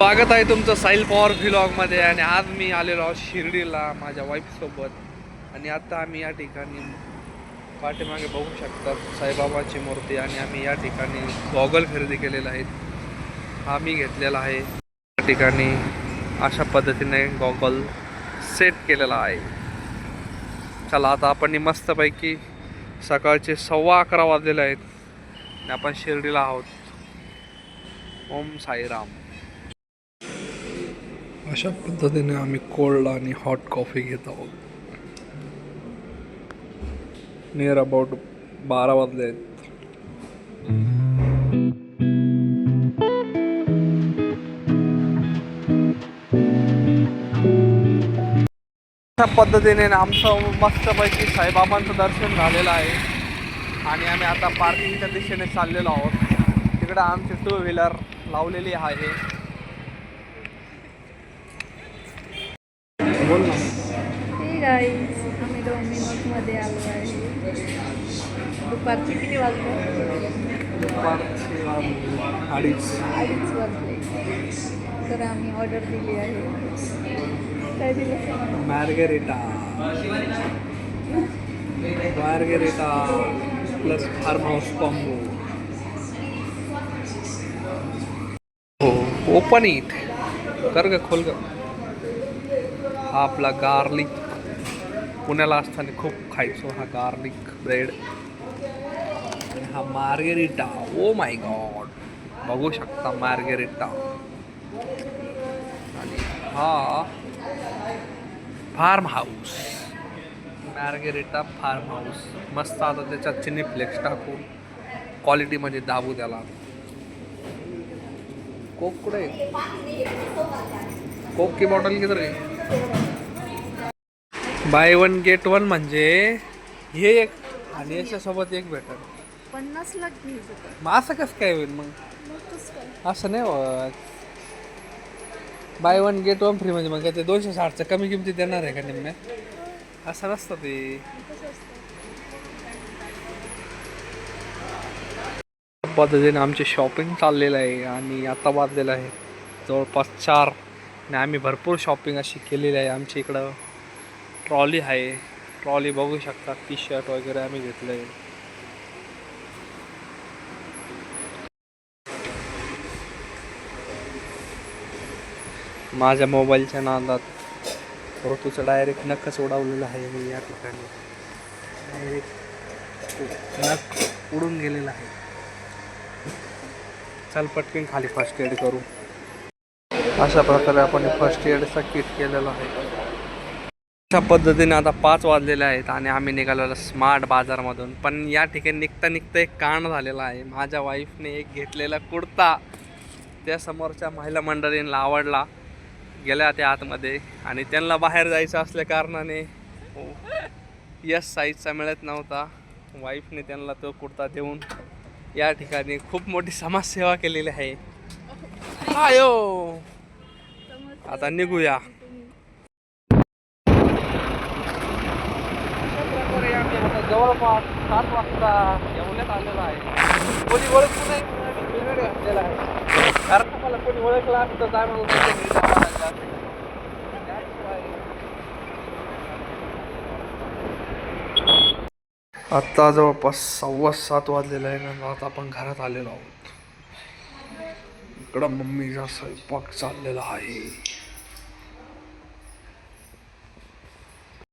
स्वागत आहे तुमचं साहिल पॉवर व्लॉगमध्ये. आणि आज मी आलेलो आहोत शिर्डीला माझ्या वाईफसोबत. आणि आता आम्ही या ठिकाणी पाठीमागे बघू शकतात साईबाबाची मूर्ती. आणि आम्ही या ठिकाणी गॉगल खरेदी केलेला आहे. हा मी घेतलेला आहे. या ठिकाणी अशा पद्धतीने गॉगल सेट केलेला आहे. चला आता आपण मस्तपैकी सकाळचे 11:15 वाजलेले आहेत आणि आपण शिर्डीला आहोत. ओम साईराम. अशा पद्धतीने आम्ही कोल्ड आणि हॉट कॉफी घेत आहोत. नियर अबाउट 12 वाजले आहेत. अशा पद्धतीने आमचं मस्तपैकी साईबाबांचं दर्शन झालेलं आहे. आणि आम्ही आता पार्किंगच्या दिशेने चाललेलो आहोत. तिकडे आमची 2 व्हीलर लावलेली आहे. बोल ना. हे गाईज, आम्ही डॉमिनोजमध्ये आलो आहे. दुपारचे किती वाजले? दुपारचे 2:30 वाजले. तर आम्ही ऑर्डर दिली आहे. काय दिलं? Margherita plus farm house combo. हो, ओपन इट कर ग, खोल ग. हा आपला गार्लिक, पुण्याला असताना खूप खायचो हा गार्लिक ब्रेड. आणि हा मार्गरिटा. ओ माय गॉड, बघू शकता मार्गरिटा. आणि हा farm house, margherita farm house. मस्त. आता त्याच्यात चिनी फ्लेक्स टाकून क्वालिटीमध्ये दाबू त्याला. कोक कुठे? कोक की बॉटल किती रे? बाय 1 गेट 1 म्हणजे हे एक आणि याच्यासोबत एक भेटल. 50 लाख घ्यायचं. मग असं कसं काय होईल? मग असं नाही होत. बाय 1 गेट 1 फ्री म्हणजे मग ते 260चं कमी किमतीत देणार आहे का निम्म्या? असं नसतं ते. पद्धतीने आमची शॉपिंग चाललेलं आहे. आणि आता वाजलेलं आहे जवळपास 4. आणि आम्ही भरपूर शॉपिंग अशी केलेली आहे. आमच्या इकडं ट्रॉली आहे. ट्रॉली बघू शकता. टी शर्ट वगैरे आम्ही घेतलं आहे. माझ्या मोबाईलच्या नादात ऋतूचं डायरेक्ट नखच उडवलेलं आहे. मी या ठिकाणी डायरेक्ट नख उडून गेलेलं आहे. चल पटकन खाली फर्स्ट एड करू. अशा प्रकारे आपण फर्स्ट एडचा किट केलेला आहे. अशा पद्धतीने आता 5 वाजलेले आहेत आणि आम्ही निघालेलो स्मार्ट बाजारमधून. पण या ठिकाणी निघता एक कांड झालेला आहे. माझ्या वाईफने एक घेतलेला कुर्ता त्या समोरच्या महिला मंडळींना आवडला. गेल्या त्या आतमध्ये आणि त्यांना बाहेर जायचं असल्या कारणाने यस साईजचा मिळत नव्हता. वाईफने त्यांना तो कुर्ता देऊन या ठिकाणी खूप मोठी समाजसेवा केलेली आहे. आयो आता निघूया. जवळपास 7 वाजता एवढ्यात आलेला आहे. कोणी ओळखलं नाही घातलेला आहे. कारण मला कोणी ओळखला असतं तर आत्ता जवळपास 7:15 वाजलेला आहे ना. आता आपण घरात आलेलो आहोत. इकडं मम्मीचा स्वयंपाक चाललेला आहे.